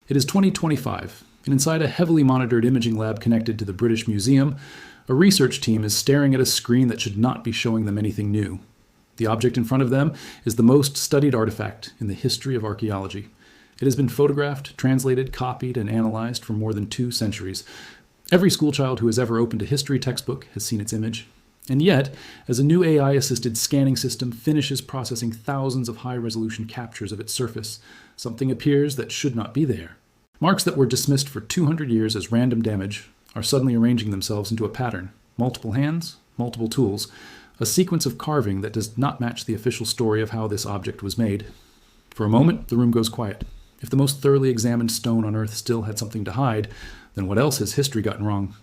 It is 2025, and inside a heavily monitored imaging lab connected to the British Museum, a research team is staring at a screen that should not be showing them anything new. The object in front of them is the most studied artifact in the history of archaeology. It has been photographed, translated, copied, and analyzed for more than 2 centuries. Every schoolchild who has ever opened a history textbook has seen its image. And yet, as a new AI-assisted scanning system finishes processing thousands of high-resolution captures of its surface, something appears that should not be there. Marks that were dismissed for 200 years as random damage are suddenly arranging themselves into a pattern. Multiple hands, multiple tools, a sequence of carving that does not match the official story of how this object was made. For a moment, the room goes quiet. If the most thoroughly examined stone on Earth still had something to hide, then what else has history gotten wrong?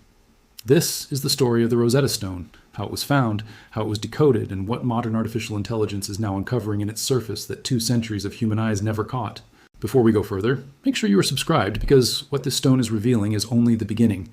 This is the story of the Rosetta Stone, how it was found, how it was decoded, and what modern artificial intelligence is now uncovering in its surface that 2 centuries of human eyes never caught. Before we go further, make sure you are subscribed, because what this stone is revealing is only the beginning.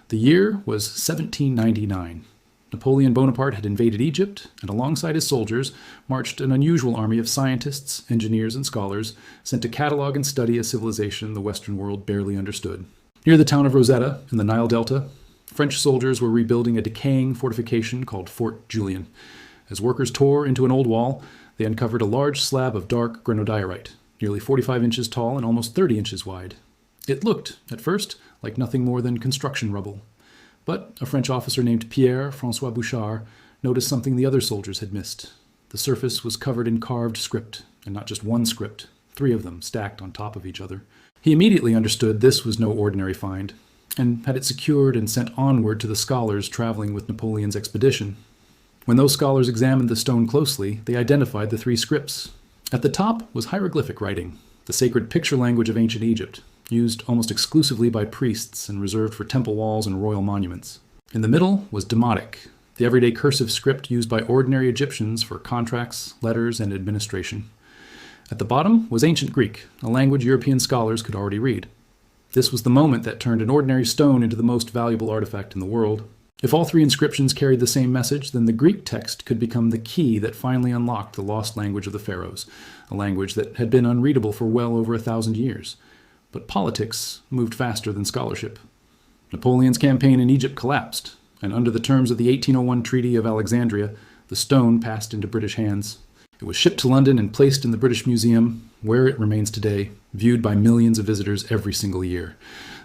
The year was 1799. Napoleon Bonaparte had invaded Egypt, and alongside his soldiers marched an unusual army of scientists, engineers, and scholars sent to catalog and study a civilization the Western world barely understood. Near the town of Rosetta, in the Nile Delta, French soldiers were rebuilding a decaying fortification called Fort Julien. As workers tore into an old wall, they uncovered a large slab of dark granodiorite, nearly 45 inches tall and almost 30 inches wide. It looked, at first, like nothing more than construction rubble. But a French officer named Pierre-François Bouchard noticed something the other soldiers had missed. The surface was covered in carved script, and not just one script, 3 of them stacked on top of each other. He immediately understood this was no ordinary find, and had it secured and sent onward to the scholars traveling with Napoleon's expedition. When those scholars examined the stone closely, they identified the 3 scripts. At the top was hieroglyphic writing, the sacred picture language of ancient Egypt, used almost exclusively by priests and reserved for temple walls and royal monuments. In the middle was Demotic, the everyday cursive script used by ordinary Egyptians for contracts, letters, and administration. At the bottom was Ancient Greek, a language European scholars could already read. This was the moment that turned an ordinary stone into the most valuable artifact in the world. If all 3 inscriptions carried the same message, then the Greek text could become the key that finally unlocked the lost language of the pharaohs, a language that had been unreadable for well over 1,000 years. But politics moved faster than scholarship. Napoleon's campaign in Egypt collapsed, and under the terms of the 1801 Treaty of Alexandria, the stone passed into British hands. It was shipped to London and placed in the British Museum, where it remains today, viewed by millions of visitors every single year.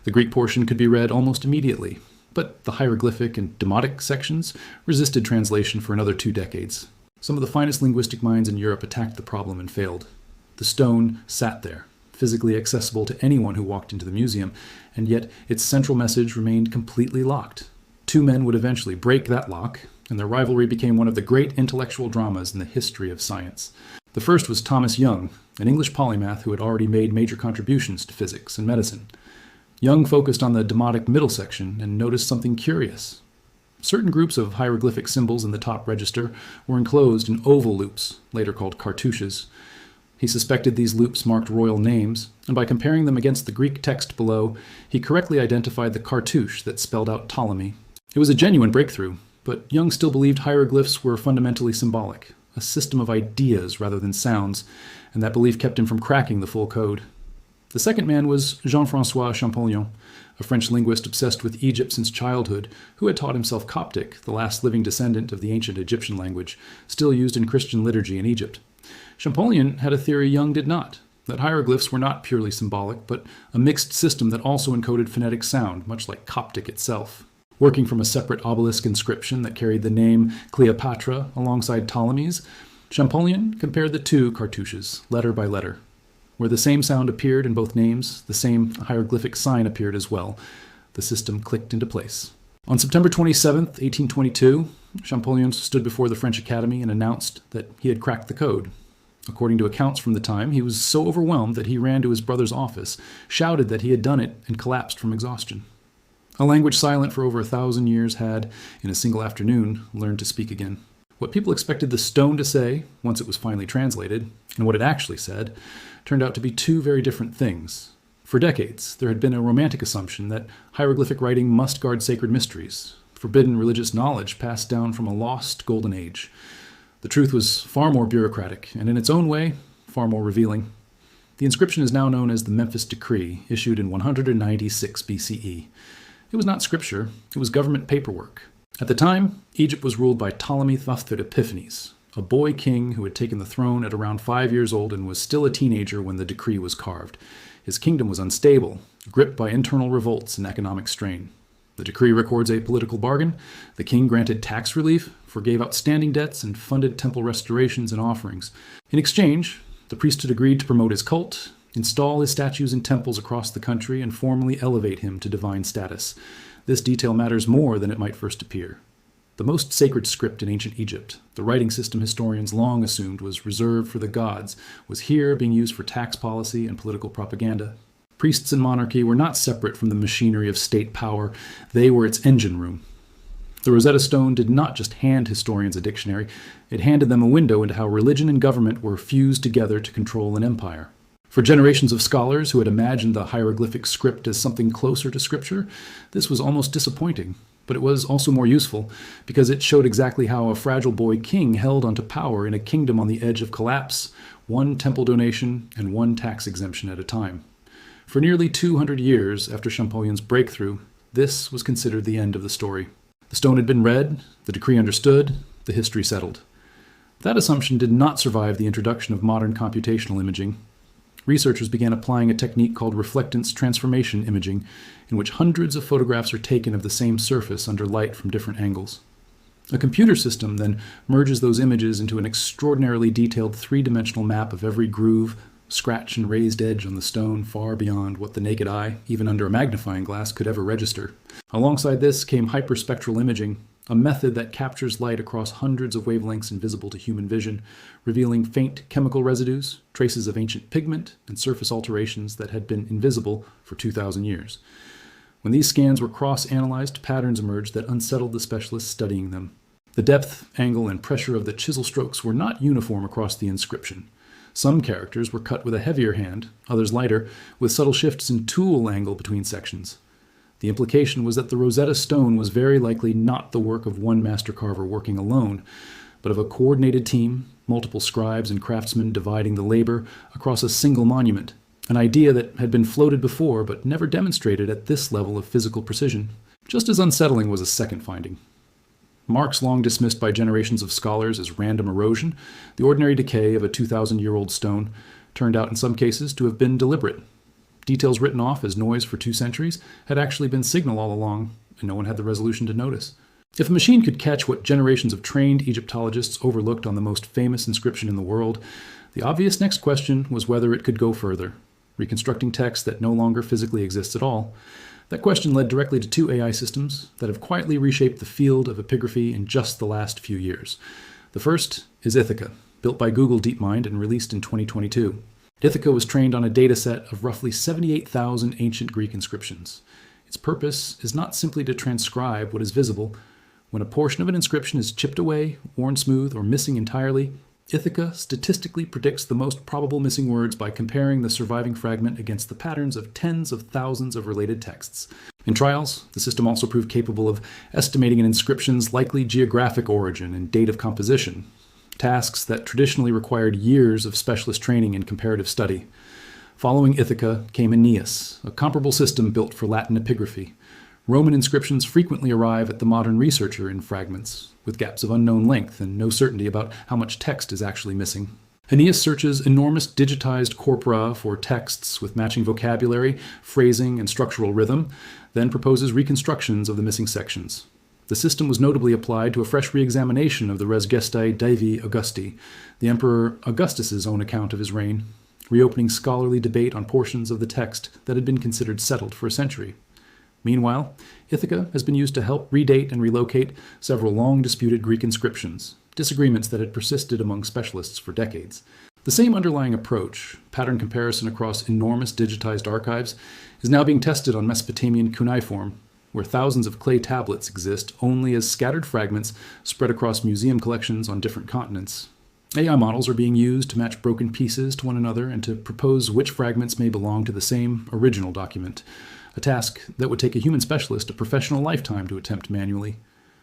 The Greek portion could be read almost immediately, but the hieroglyphic and demotic sections resisted translation for another 2 decades. Some of the finest linguistic minds in Europe attacked the problem and failed. The stone sat there, physically accessible to anyone who walked into the museum, and yet its central message remained completely locked. 2 men would eventually break that lock, and their rivalry became one of the great intellectual dramas in the history of science. The first was Thomas Young, an English polymath who had already made major contributions to physics and medicine. Young focused on the demotic middle section and noticed something curious. Certain groups of hieroglyphic symbols in the top register were enclosed in oval loops, later called cartouches. He suspected these loops marked royal names, and by comparing them against the Greek text below, he correctly identified the cartouche that spelled out Ptolemy. It was a genuine breakthrough, but Young still believed hieroglyphs were fundamentally symbolic, a system of ideas rather than sounds, and that belief kept him from cracking the full code. The second man was Jean-François Champollion, a French linguist obsessed with Egypt since childhood, who had taught himself Coptic, the last living descendant of the ancient Egyptian language, still used in Christian liturgy in Egypt. Champollion had a theory Young did not, that hieroglyphs were not purely symbolic, but a mixed system that also encoded phonetic sound, much like Coptic itself. Working from a separate obelisk inscription that carried the name Cleopatra alongside Ptolemy's, Champollion compared the 2 cartouches, letter by letter. Where the same sound appeared in both names, the same hieroglyphic sign appeared as well. The system clicked into place. On September 27, 1822, Champollion stood before the French Academy and announced that he had cracked the code. According to accounts from the time, he was so overwhelmed that he ran to his brother's office, shouted that he had done it, and collapsed from exhaustion. A language silent for over 1,000 years had, in a single afternoon, learned to speak again. What people expected the stone to say, once it was finally translated, and what it actually said, turned out to be 2 very different things. For decades, there had been a romantic assumption that hieroglyphic writing must guard sacred mysteries, forbidden religious knowledge passed down from a lost golden age. The truth was far more bureaucratic, and in its own way, far more revealing. The inscription is now known as the Memphis Decree, issued in 196 BCE. It was not scripture, it was government paperwork. At the time, Egypt was ruled by Ptolemy III Epiphanes, a boy king who had taken the throne at around 5 years old and was still a teenager when the decree was carved. His kingdom was unstable, gripped by internal revolts and economic strain. The decree records a political bargain. The king granted tax relief, forgave outstanding debts, and funded temple restorations and offerings. In exchange, the priesthood agreed to promote his cult, install his statues in temples across the country, and formally elevate him to divine status. This detail matters more than it might first appear. The most sacred script in ancient Egypt, the writing system historians long assumed was reserved for the gods, was here being used for tax policy and political propaganda. Priests and monarchy were not separate from the machinery of state power, they were its engine room. The Rosetta Stone did not just hand historians a dictionary, it handed them a window into how religion and government were fused together to control an empire. For generations of scholars who had imagined the hieroglyphic script as something closer to scripture, this was almost disappointing, but it was also more useful because it showed exactly how a fragile boy king held onto power in a kingdom on the edge of collapse, one temple donation and one tax exemption at a time. For nearly 200 years after Champollion's breakthrough, this was considered the end of the story. The stone had been read, the decree understood, the history settled. That assumption did not survive the introduction of modern computational imaging. Researchers began applying a technique called reflectance transformation imaging, in which hundreds of photographs are taken of the same surface under light from different angles. A computer system then merges those images into an extraordinarily detailed three-dimensional map of every groove, scratch, and raised edge on the stone far beyond what the naked eye, even under a magnifying glass, could ever register. Alongside this came hyperspectral imaging, a method that captures light across hundreds of wavelengths invisible to human vision, revealing faint chemical residues, traces of ancient pigment, and surface alterations that had been invisible for 2,000 years. When these scans were cross-analyzed, patterns emerged that unsettled the specialists studying them. The depth, angle, and pressure of the chisel strokes were not uniform across the inscription. Some characters were cut with a heavier hand, others lighter, with subtle shifts in tool angle between sections. The implication was that the Rosetta Stone was very likely not the work of one master carver working alone, but of a coordinated team, multiple scribes and craftsmen dividing the labor across a single monument, an idea that had been floated before but never demonstrated at this level of physical precision. Just as unsettling was a second finding. Marks long dismissed by generations of scholars as random erosion, the ordinary decay of a 2,000-year-old stone turned out in some cases to have been deliberate. Details written off as noise for 2 centuries had actually been signal all along, and no one had the resolution to notice. If a machine could catch what generations of trained Egyptologists overlooked on the most famous inscription in the world, the obvious next question was whether it could go further, reconstructing text that no longer physically exists at all. That question led directly to 2 AI systems that have quietly reshaped the field of epigraphy in just the last few years. The first is Ithaca, built by Google DeepMind and released in 2022. Ithaca was trained on a dataset of roughly 78,000 ancient Greek inscriptions. Its purpose is not simply to transcribe what is visible. When a portion of an inscription is chipped away, worn smooth, or missing entirely, Ithaca statistically predicts the most probable missing words by comparing the surviving fragment against the patterns of tens of thousands of related texts. In trials, the system also proved capable of estimating an inscription's likely geographic origin and date of composition, tasks that traditionally required years of specialist training in comparative study. Following Ithaca came Aeneas, a comparable system built for Latin epigraphy. Roman inscriptions frequently arrive at the modern researcher in fragments, with gaps of unknown length and no certainty about how much text is actually missing. Aeneas searches enormous digitized corpora for texts with matching vocabulary, phrasing, and structural rhythm, then proposes reconstructions of the missing sections. The system was notably applied to a fresh re-examination of the Res Gestae Divi Augusti, the Emperor Augustus's own account of his reign, reopening scholarly debate on portions of the text that had been considered settled for a century. Meanwhile, Ithaca has been used to help redate and relocate several long-disputed Greek inscriptions, disagreements that had persisted among specialists for decades. The same underlying approach, pattern comparison across enormous digitized archives, is now being tested on Mesopotamian cuneiform, where thousands of clay tablets exist only as scattered fragments spread across museum collections on different continents. AI models are being used to match broken pieces to one another and to propose which fragments may belong to the same original document, a task that would take a human specialist a professional lifetime to attempt manually.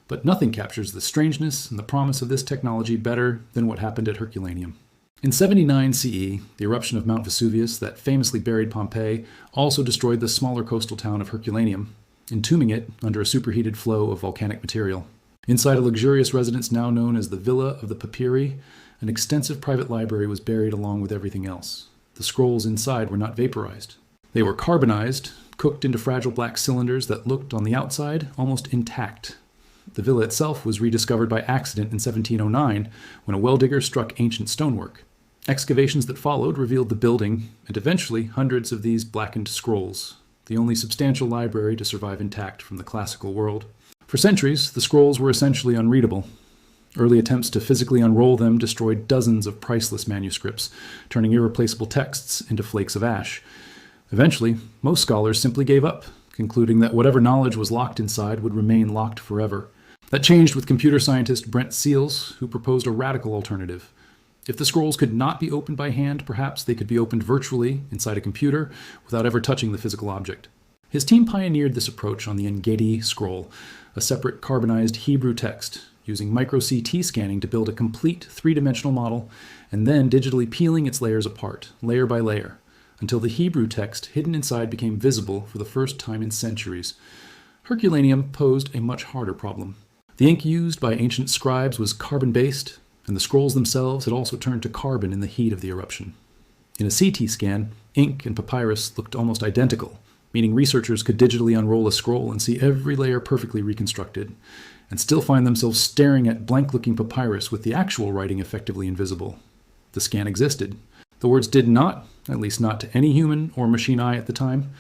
But nothing captures the strangeness and the promise of this technology better than what happened at Herculaneum. In 79 CE, the eruption of Mount Vesuvius that famously buried Pompeii also destroyed the smaller coastal town of Herculaneum, entombing it under a superheated flow of volcanic material. Inside a luxurious residence now known as the Villa of the Papyri, an extensive private library was buried along with everything else. The scrolls inside were not vaporized. They were carbonized, cooked into fragile black cylinders that looked, on the outside, almost intact. The villa itself was rediscovered by accident in 1709 when a well-digger struck ancient stonework. Excavations that followed revealed the building, and eventually hundreds of these blackened scrolls, the only substantial library to survive intact from the classical world. For centuries, the scrolls were essentially unreadable. Early attempts to physically unroll them destroyed dozens of priceless manuscripts, turning irreplaceable texts into flakes of ash. Eventually, most scholars simply gave up, concluding that whatever knowledge was locked inside would remain locked forever. That changed with computer scientist Brent Seales, who proposed a radical alternative. If the scrolls could not be opened by hand, perhaps they could be opened virtually inside a computer without ever touching the physical object. His team pioneered this approach on the Engedi scroll, a separate carbonized Hebrew text, using micro-CT scanning to build a complete three-dimensional model and then digitally peeling its layers apart, layer by layer, until the Hebrew text hidden inside became visible for the first time in centuries. Herculaneum posed a much harder problem. The ink used by ancient scribes was carbon-based, and the scrolls themselves had also turned to carbon in the heat of the eruption. In a CT scan, ink and papyrus looked almost identical, meaning researchers could digitally unroll a scroll and see every layer perfectly reconstructed, and still find themselves staring at blank-looking papyrus with the actual writing effectively invisible. The scan existed. The words did not, at least not to any human or machine eye at the time.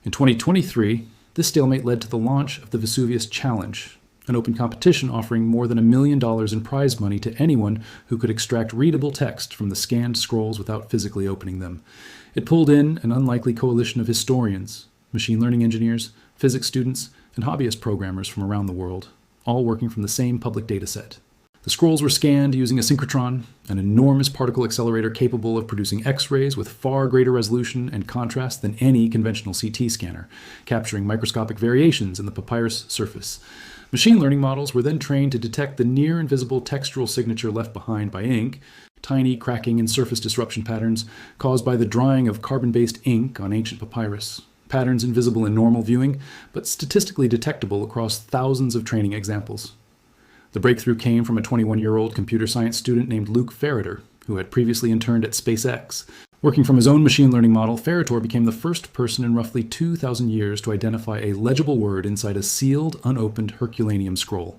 In 2023, this stalemate led to the launch of the Vesuvius Challenge, an open competition offering more than $1 million in prize money to anyone who could extract readable text from the scanned scrolls without physically opening them. It pulled in an unlikely coalition of historians, machine learning engineers, physics students, and hobbyist programmers from around the world, all working from the same public dataset. The scrolls were scanned using a synchrotron, an enormous particle accelerator capable of producing X-rays with far greater resolution and contrast than any conventional CT scanner, capturing microscopic variations in the papyrus surface. Machine learning models were then trained to detect the near-invisible textural signature left behind by ink, tiny cracking and surface disruption patterns caused by the drying of carbon-based ink on ancient papyrus, patterns invisible in normal viewing, but statistically detectable across thousands of training examples. The breakthrough came from a 21-year-old computer science student named Luke Ferreter, who had previously interned at SpaceX. Working from his own machine learning model, Ferreter became the first person in roughly 2,000 years to identify a legible word inside a sealed, unopened Herculaneum scroll.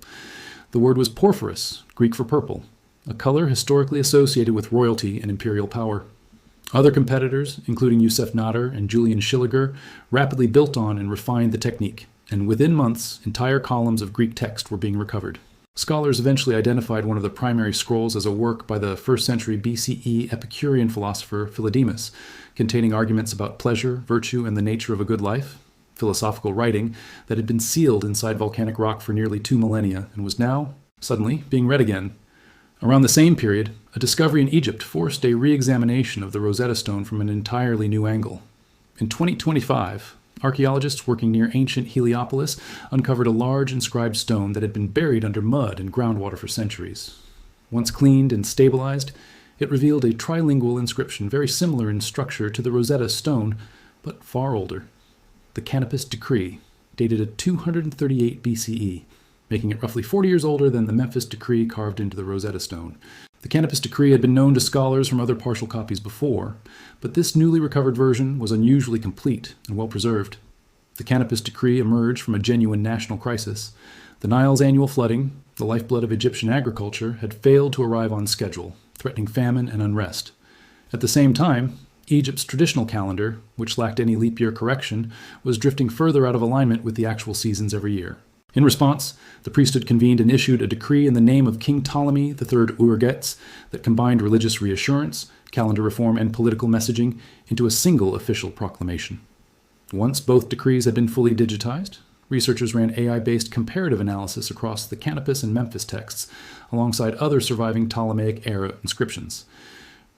The word was porphyros, Greek for purple, a color historically associated with royalty and imperial power. Other competitors, including Yusef Nader and Julian Schilliger, rapidly built on and refined the technique, and within months, entire columns of Greek text were being recovered. Scholars eventually identified one of the primary scrolls as a work by the 1st century BCE Epicurean philosopher Philodemus, containing arguments about pleasure, virtue, and the nature of a good life, philosophical writing that had been sealed inside volcanic rock for nearly 2 millennia and was now, suddenly, being read again. Around the same period, a discovery in Egypt forced a re-examination of the Rosetta Stone from an entirely new angle. In 2025, archaeologists working near ancient Heliopolis uncovered a large inscribed stone that had been buried under mud and groundwater for centuries. Once cleaned and stabilized, it revealed a trilingual inscription very similar in structure to the Rosetta Stone, but far older. The Memphis Decree, dated at 238 BCE, making it roughly 40 years older than the Memphis Decree carved into the Rosetta Stone. The Memphis Decree had been known to scholars from other partial copies before, but this newly recovered version was unusually complete and well preserved. The Memphis Decree emerged from a genuine national crisis. The Nile's annual flooding, the lifeblood of Egyptian agriculture, had failed to arrive on schedule, threatening famine and unrest. At the same time, Egypt's traditional calendar, which lacked any leap year correction, was drifting further out of alignment with the actual seasons every year. In response, the priesthood convened and issued a decree in the name of King Ptolemy III Urgetz that combined religious reassurance, calendar reform, and political messaging into a single official proclamation. Once both decrees had been fully digitized, researchers ran AI-based comparative analysis across the Canopus and Memphis texts, alongside other surviving Ptolemaic-era inscriptions.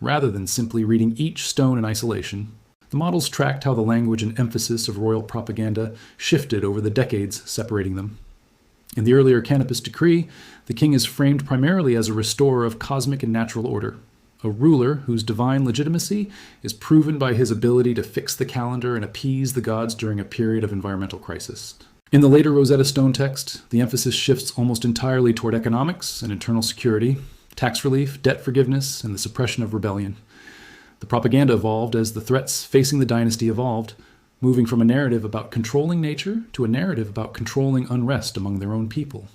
Rather than simply reading each stone in isolation, the models tracked how the language and emphasis of royal propaganda shifted over the decades separating them. In the earlier Canopus Decree, the king is framed primarily as a restorer of cosmic and natural order, a ruler whose divine legitimacy is proven by his ability to fix the calendar and appease the gods during a period of environmental crisis. In the later Rosetta Stone text, the emphasis shifts almost entirely toward economics and internal security, tax relief, debt forgiveness, and the suppression of rebellion. The propaganda evolved as the threats facing the dynasty evolved, moving from a narrative about controlling nature to a narrative about controlling unrest among their own people.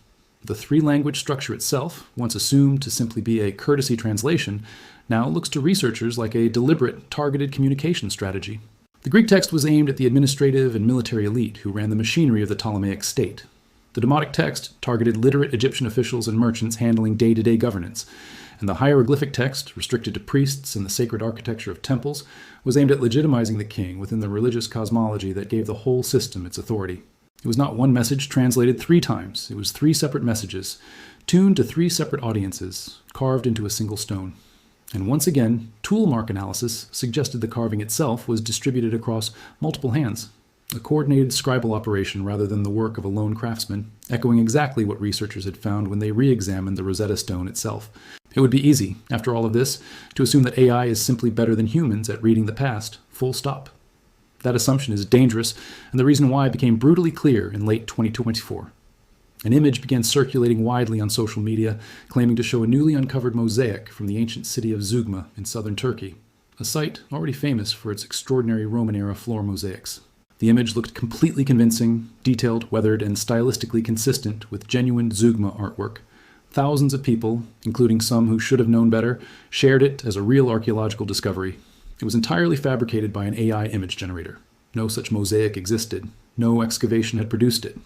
The three-language structure itself, once assumed to simply be a courtesy translation, now looks to researchers like a deliberate, targeted communication strategy. The Greek text was aimed at the administrative and military elite who ran the machinery of the Ptolemaic state. The Demotic text targeted literate Egyptian officials and merchants handling day-to-day governance, and the hieroglyphic text, restricted to priests and the sacred architecture of temples, was aimed at legitimizing the king within the religious cosmology that gave the whole system its authority. It was not one message translated 3 times. It was 3 separate messages, tuned to 3 separate audiences, carved into a single stone. And once again, tool mark analysis suggested the carving itself was distributed across multiple hands, a coordinated scribal operation rather than the work of a lone craftsman, echoing exactly what researchers had found when they re-examined the Rosetta Stone itself. It would be easy, after all of this, to assume that AI is simply better than humans at reading the past, full stop. That assumption is dangerous, and the reason why became brutally clear in late 2024. An image began circulating widely on social media, claiming to show a newly uncovered mosaic from the ancient city of Zeugma in southern Turkey, a site already famous for its extraordinary Roman-era floor mosaics. The image looked completely convincing, detailed, weathered, and stylistically consistent with genuine Zeugma artwork. Thousands of people, including some who should have known better, shared it as a real archaeological discovery. It was entirely fabricated by an AI image generator. No such mosaic existed. No excavation had produced it.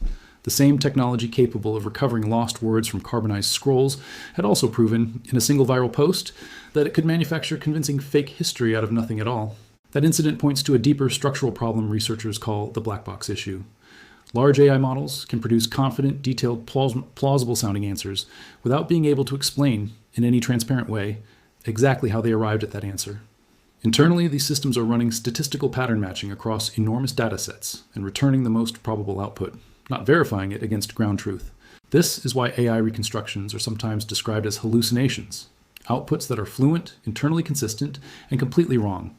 The same technology capable of recovering lost words from carbonized scrolls had also proven, in a single viral post, that it could manufacture convincing fake history out of nothing at all. That incident points to a deeper structural problem researchers call the black box issue. Large AI models can produce confident, detailed, plausible-sounding answers without being able to explain, in any transparent way, exactly how they arrived at that answer. Internally, these systems are running statistical pattern matching across enormous datasets and returning the most probable output, not verifying it against ground truth. This is why AI reconstructions are sometimes described as hallucinations, outputs that are fluent, internally consistent, and completely wrong,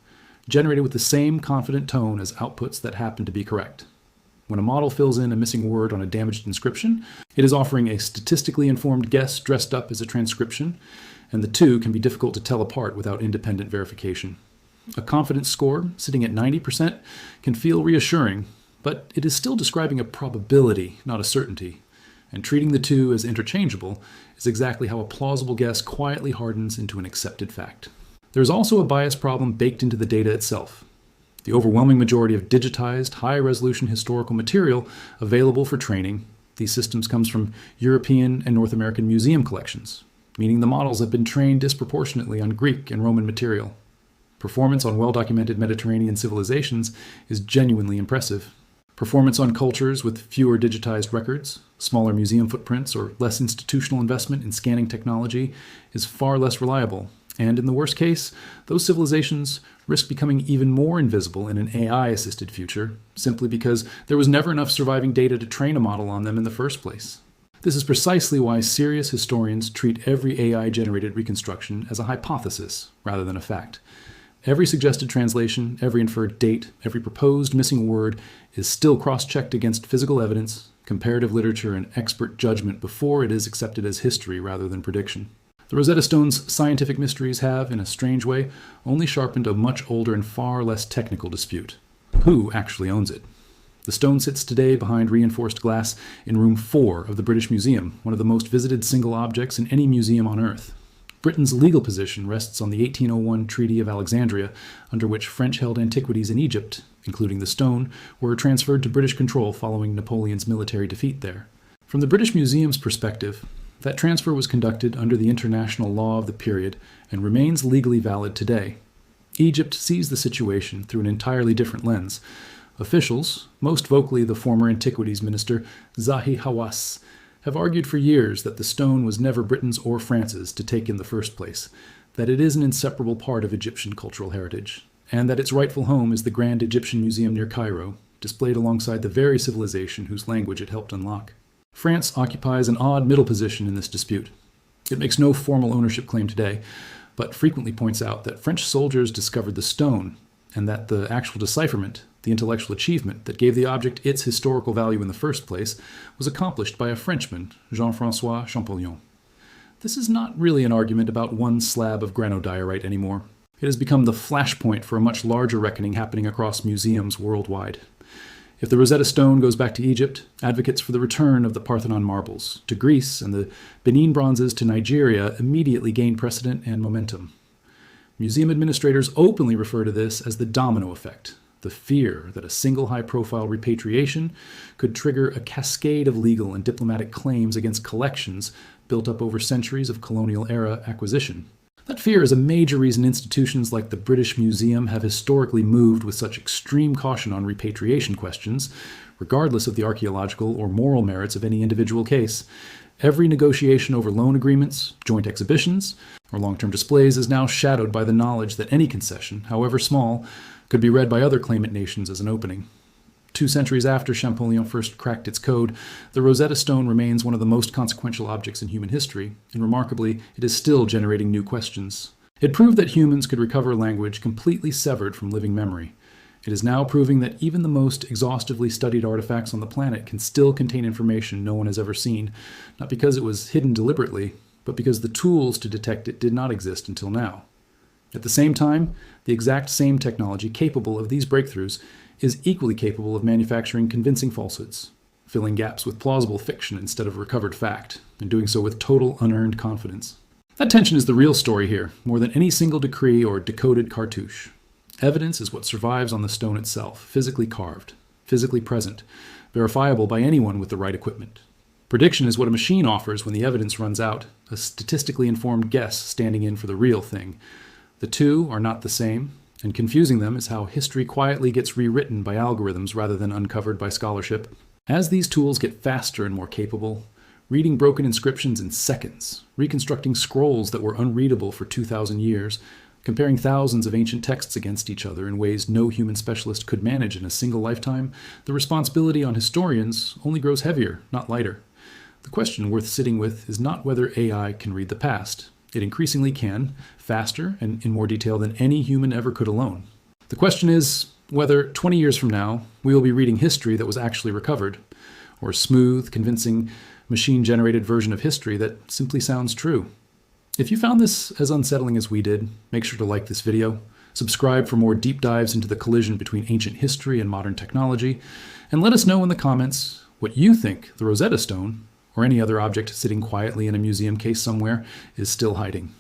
generated with the same confident tone as outputs that happen to be correct. When a model fills in a missing word on a damaged inscription, it is offering a statistically informed guess dressed up as a transcription, and the two can be difficult to tell apart without independent verification. A confidence score, sitting at 90%, can feel reassuring, but it is still describing a probability, not a certainty. And treating the two as interchangeable is exactly how a plausible guess quietly hardens into an accepted fact. There is also a bias problem baked into the data itself. The overwhelming majority of digitized, high-resolution historical material available for training, these systems comes from European and North American museum collections, meaning the models have been trained disproportionately on Greek and Roman material. Performance on well-documented Mediterranean civilizations is genuinely impressive. Performance on cultures with fewer digitized records, smaller museum footprints, or less institutional investment in scanning technology is far less reliable. And in the worst case, those civilizations risk becoming even more invisible in an AI-assisted future, simply because there was never enough surviving data to train a model on them in the first place. This is precisely why serious historians treat every AI-generated reconstruction as a hypothesis rather than a fact. Every suggested translation, every inferred date, every proposed missing word is still cross-checked against physical evidence, comparative literature, and expert judgment before it is accepted as history rather than prediction. The Rosetta Stone's scientific mysteries have, in a strange way, only sharpened a much older and far less technical dispute. Who actually owns it? The stone sits today behind reinforced glass in room 4 of the British Museum, one of the most visited single objects in any museum on Earth. Britain's legal position rests on the 1801 Treaty of Alexandria, under which French-held antiquities in Egypt, including the stone, were transferred to British control following Napoleon's military defeat there. From the British Museum's perspective, that transfer was conducted under the international law of the period and remains legally valid today. Egypt sees the situation through an entirely different lens. Officials, most vocally the former Antiquities Minister Zahi Hawass, have argued for years that the stone was never Britain's or France's to take in the first place, that it is an inseparable part of Egyptian cultural heritage, and that its rightful home is the Grand Egyptian Museum near Cairo, displayed alongside the very civilization whose language it helped unlock. France occupies an odd middle position in this dispute. It makes no formal ownership claim today, but frequently points out that French soldiers discovered the stone, and that the actual decipherment, the intellectual achievement that gave the object its historical value in the first place, was accomplished by a Frenchman, Jean-François Champollion. This is not really an argument about one slab of granodiorite anymore. It has become the flashpoint for a much larger reckoning happening across museums worldwide. If the Rosetta Stone goes back to Egypt, advocates for the return of the Parthenon marbles to Greece and the Benin bronzes to Nigeria immediately gain precedent and momentum. Museum administrators openly refer to this as the domino effect, the fear that a single high-profile repatriation could trigger a cascade of legal and diplomatic claims against collections built up over centuries of colonial-era acquisition. That fear is a major reason institutions like the British Museum have historically moved with such extreme caution on repatriation questions, regardless of the archaeological or moral merits of any individual case. Every negotiation over loan agreements, joint exhibitions, or long-term displays is now shadowed by the knowledge that any concession, however small, could be read by other claimant nations as an opening. 2 centuries after Champollion first cracked its code, the Rosetta Stone remains one of the most consequential objects in human history, and remarkably, it is still generating new questions. It proved that humans could recover language completely severed from living memory. It is now proving that even the most exhaustively studied artifacts on the planet can still contain information no one has ever seen, not because it was hidden deliberately, but because the tools to detect it did not exist until now. At the same time, the exact same technology capable of these breakthroughs is equally capable of manufacturing convincing falsehoods, filling gaps with plausible fiction instead of recovered fact, and doing so with total unearned confidence. That tension is the real story here, more than any single decree or decoded cartouche. Evidence is what survives on the stone itself, physically carved, physically present, verifiable by anyone with the right equipment. Prediction is what a machine offers when the evidence runs out, a statistically informed guess standing in for the real thing. The two are not the same, and confusing them is how history quietly gets rewritten by algorithms rather than uncovered by scholarship. As these tools get faster and more capable, reading broken inscriptions in seconds, reconstructing scrolls that were unreadable for 2,000 years, comparing thousands of ancient texts against each other in ways no human specialist could manage in a single lifetime, the responsibility on historians only grows heavier, not lighter. The question worth sitting with is not whether AI can read the past. It increasingly can, faster and in more detail than any human ever could alone. The question is whether 20 years from now, we will be reading history that was actually recovered, or a smooth, convincing, machine-generated version of history that simply sounds true. If you found this as unsettling as we did, make sure to like this video, subscribe for more deep dives into the collision between ancient history and modern technology, and let us know in the comments what you think the Rosetta Stone, or any other object sitting quietly in a museum case somewhere, is still hiding.